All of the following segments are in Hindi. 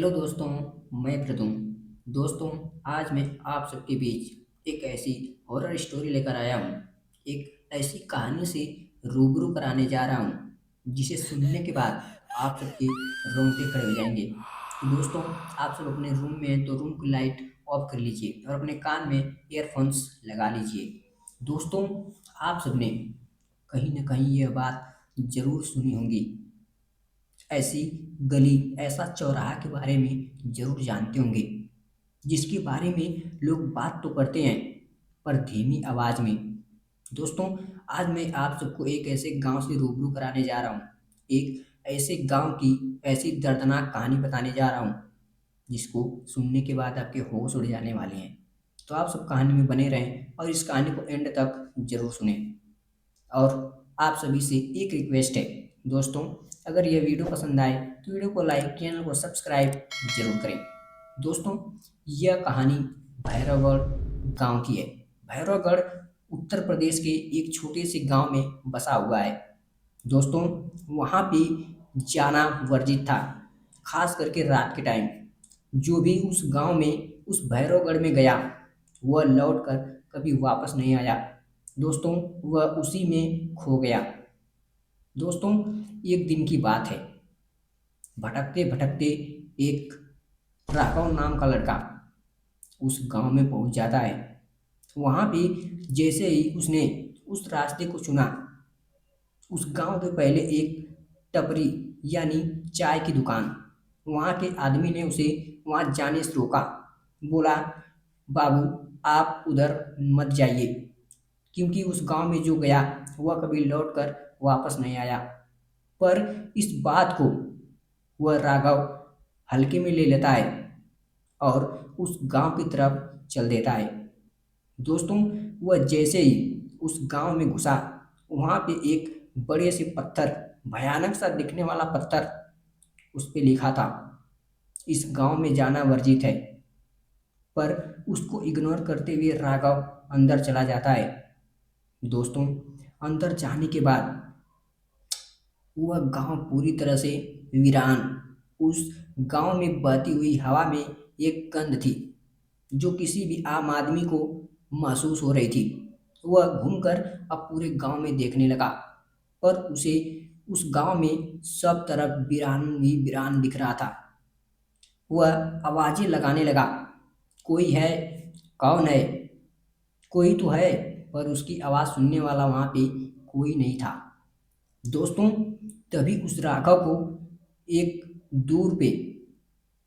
हेलो दोस्तों, मैं प्रदुम। दोस्तों, आज मैं आप सबके बीच एक ऐसी हॉरर स्टोरी लेकर आया हूँ। एक ऐसी कहानी से रूबरू कराने जा रहा हूँ, जिसे सुनने के बाद आप सबके रोंगटे खड़े हो जाएंगे। तो दोस्तों, आप सब अपने रूम में हैं तो रूम की लाइट ऑफ कर लीजिए और अपने कान में ईयरफोन्स लगा लीजिए। दोस्तों, आप सबने कहीं न कहीं यह बात ज़रूर सुनी होगी। ऐसी गली, ऐसा चौराहा के बारे में ज़रूर जानते होंगे, जिसके बारे में लोग बात तो करते हैं, पर धीमी आवाज़ में। दोस्तों, आज मैं आप सबको एक ऐसे गाँव से रूबरू कराने जा रहा हूँ। एक ऐसे गाँव की ऐसी दर्दनाक कहानी बताने जा रहा हूँ, जिसको सुनने के बाद आपके होश उड़ जाने वाले हैं। तो आप सब कहानी में बने रहें और इस कहानी को एंड तक ज़रूर सुनें। और आप सभी से एक रिक्वेस्ट है दोस्तों, अगर यह वीडियो पसंद आए तो वीडियो को लाइक, चैनल को सब्सक्राइब जरूर करें। दोस्तों, यह कहानी भैरवगढ़ गांव की है। भैरवगढ़ उत्तर प्रदेश के एक छोटे से गांव में बसा हुआ है। दोस्तों, वहाँ पे जाना वर्जित था, खास करके रात के टाइम। जो भी उस गांव में, उस भैरवगढ़ में गया, वह लौट कर कभी वापस नहीं आया। दोस्तों, वह उसी में खो गया। दोस्तों, एक दिन की बात है। भटकते भटकते एक राघव नाम का लड़का उस गांव में पहुंच जाता है। वहां पे जैसे ही उसने उस रास्ते को चुना, उस गांव के पहले एक टपरी यानी चाय की दुकान, वहां के आदमी ने उसे वहां जाने से रोका। बोला, बाबू, आप उधर मत जाइए, क्योंकि उस गांव में जो गया वह कभी लौट कर वापस नहीं आया। पर इस बात को वह राघव हल्के में ले लेता है और उस गांव की तरफ चल देता है। दोस्तों, वह जैसे ही उस गांव में घुसा, वहां पे एक बड़े से पत्थर, भयानक सा दिखने वाला पत्थर, उस पे लिखा था, इस गांव में जाना वर्जित है। पर उसको इग्नोर करते हुए राघव अंदर चला जाता है। दोस्तों, अंदर जाने के बाद वह गांव पूरी तरह से वीरान। उस गांव में बहती हुई हवा में एक गंध थी, जो किसी भी आम आदमी को महसूस हो रही थी। वह घूमकर अब पूरे गांव में देखने लगा, पर उसे उस गांव में सब तरफ वीरान ही वीरान दिख रहा था। वह आवाजें लगाने लगा, कोई है, कौन है, कोई तो है, पर उसकी आवाज सुनने वाला वहां पे कोई नहीं था। दोस्तों, तभी उस राघव को एक दूर पे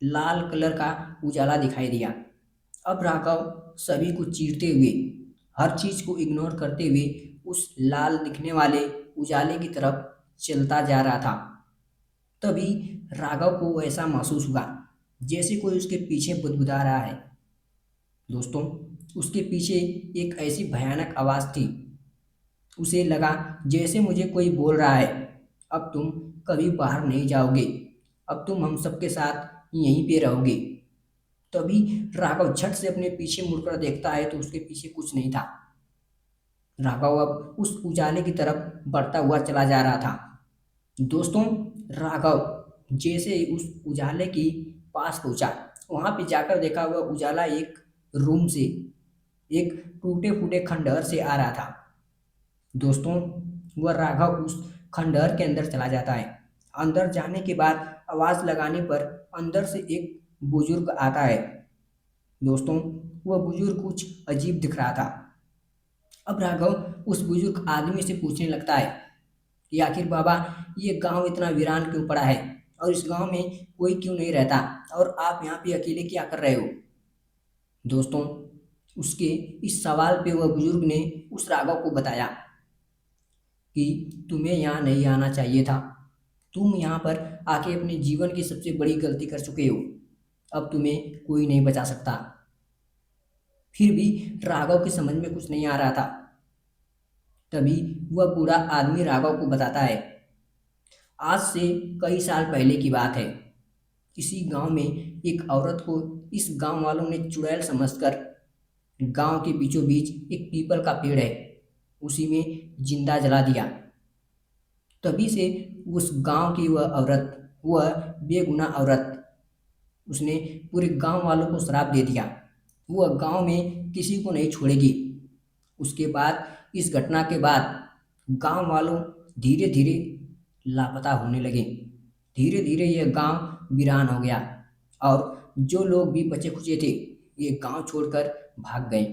लाल कलर का उजाला दिखाई दिया। अब राघव सभी को चीरते हुए, हर चीज को इग्नोर करते हुए उस लाल दिखने वाले उजाले की तरफ चलता जा रहा था। तभी राघव को ऐसा महसूस हुआ, जैसे कोई उसके पीछे बुदबुदा रहा है। दोस्तों, उसके पीछे एक ऐसी भयानक आवाज थी। उसे लगा जैसे मुझे कोई बोल रहा है, अब तुम कभी बाहर नहीं जाओगे, अब तुम हम सबके साथ यहीं पे रहोगे। तभी राघव झट से अपने पीछे मुड़कर देखता है तो उसके पीछे कुछ नहीं था। राघव अब उस उजाले की तरफ बढ़ता हुआ चला जा रहा था। दोस्तों, राघव जैसे ही उस उजाले के पास पहुंचा, वहां पे जाकर देखा हुआ उजाला एक रूम से, एक टूटे फूटे खंडहर से आ रहा था। दोस्तों, वह राघव उस खंडहर के अंदर चला जाता है। अंदर जाने के बाद आवाज लगाने पर अंदर से एक बुजुर्ग आता है। दोस्तों, वह बुजुर्ग कुछ अजीब दिख रहा था। अब राघव उस बुजुर्ग आदमी से पूछने लगता है कि आखिर बाबा, ये गांव इतना वीरान क्यों पड़ा है और इस गांव में कोई क्यों नहीं रहता और आप यहाँ पे अकेले क्या कर रहे हो। दोस्तों, उसके इस सवाल पे वह बुजुर्ग ने उस राघव को बताया कि तुम्हें यहाँ नहीं आना चाहिए था। तुम यहाँ पर आके अपने जीवन की सबसे बड़ी गलती कर चुके हो। अब तुम्हें कोई नहीं बचा सकता। फिर भी राघव की समझ में कुछ नहीं आ रहा था। तभी वह बूढ़ा आदमी राघव को बताता है, आज से कई साल पहले की बात है। इसी गांव में एक औरत को इस गांव वालों ने चुड़ैल समझकर गांव के बीचों बीच एक पीपल का पेड़ है, उसी में जिंदा जला दिया। तभी से उस गांव की वह औरत, वह बेगुनाह औरत, उसने पूरे गांव वालों को श्राप दे दिया। वह गांव में किसी को नहीं छोड़ेगी। उसके बाद इस घटना के बाद गांव वालों धीरे धीरे लापता होने लगे। धीरे धीरे यह गांव वीरान हो गया और जो लोग भी बचे खुचे थे ये गांव छोड़कर भाग गए।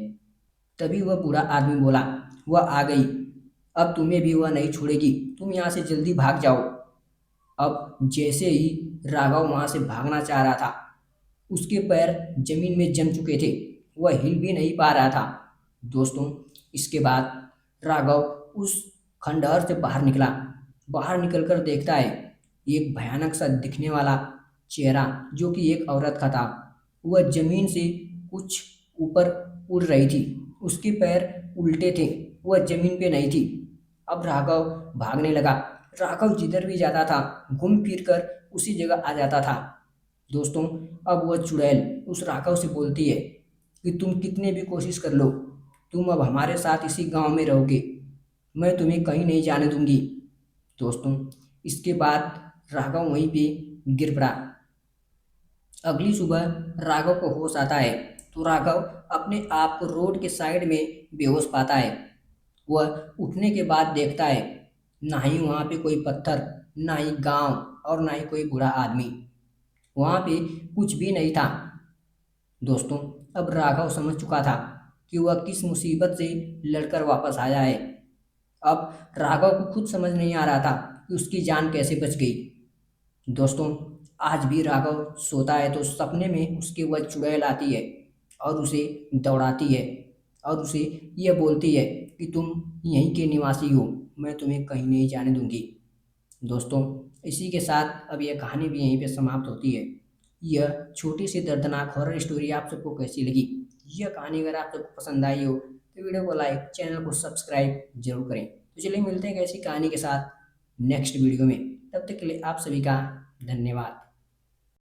तभी वह बूढ़ा आदमी बोला, वह आ गई, अब तुम्हें भी वह नहीं छोड़ेगी, तुम यहाँ से जल्दी भाग जाओ। अब जैसे ही राघव वहां से भागना चाह रहा था, उसके पैर जमीन में जम चुके थे, वह हिल भी नहीं पा रहा था। दोस्तों, इसके बाद राघव उस खंडहर से बाहर निकला। बाहर निकलकर देखता है एक भयानक सा दिखने वाला चेहरा जो कि एक औरत का था। वह जमीन से कुछ ऊपर उड़ रही थी, उसके पैर उल्टे थे, वह जमीन पे नहीं थी। अब राघव भागने लगा। राघव जिधर भी जाता था घूम फिर कर उसी जगह आ जाता था। दोस्तों, अब वह चुड़ैल उस राघव से बोलती है कि तुम कितने भी कोशिश कर लो, तुम अब हमारे साथ इसी गांव में रहोगे, मैं तुम्हें कहीं नहीं जाने दूंगी। दोस्तों, इसके बाद राघव वहीं पे गिर पड़ा। अगली सुबह राघव को होश आता है तो राघव अपने आप को रोड के साइड में बेहोश पाता है। वह उठने के बाद देखता है ना ही वहाँ पे कोई पत्थर, ना ही गांव और ना ही कोई बूढ़ा आदमी, वहाँ पे कुछ भी नहीं था। दोस्तों, अब राघव समझ चुका था कि वह किस मुसीबत से लड़कर वापस आया है। अब राघव को खुद समझ नहीं आ रहा था कि उसकी जान कैसे बच गई। दोस्तों, आज भी राघव सोता है तो सपने में उसकी वह चुड़ैल आती है और उसे दौड़ाती है और उसे यह बोलती है कि तुम यहीं के निवासी हो, मैं तुम्हें कहीं नहीं जाने दूंगी। दोस्तों, इसी के साथ अब यह कहानी भी यहीं पे समाप्त होती है। यह छोटी सी दर्दनाक हॉरर स्टोरी आप सबको कैसी लगी? यह कहानी अगर आप सबको पसंद आई हो तो वीडियो को लाइक, चैनल को सब्सक्राइब जरूर करें। तो चलिए मिलते हैं एक ऐसी कहानी के साथ नेक्स्ट वीडियो में। तब तक के लिए आप सभी का धन्यवाद।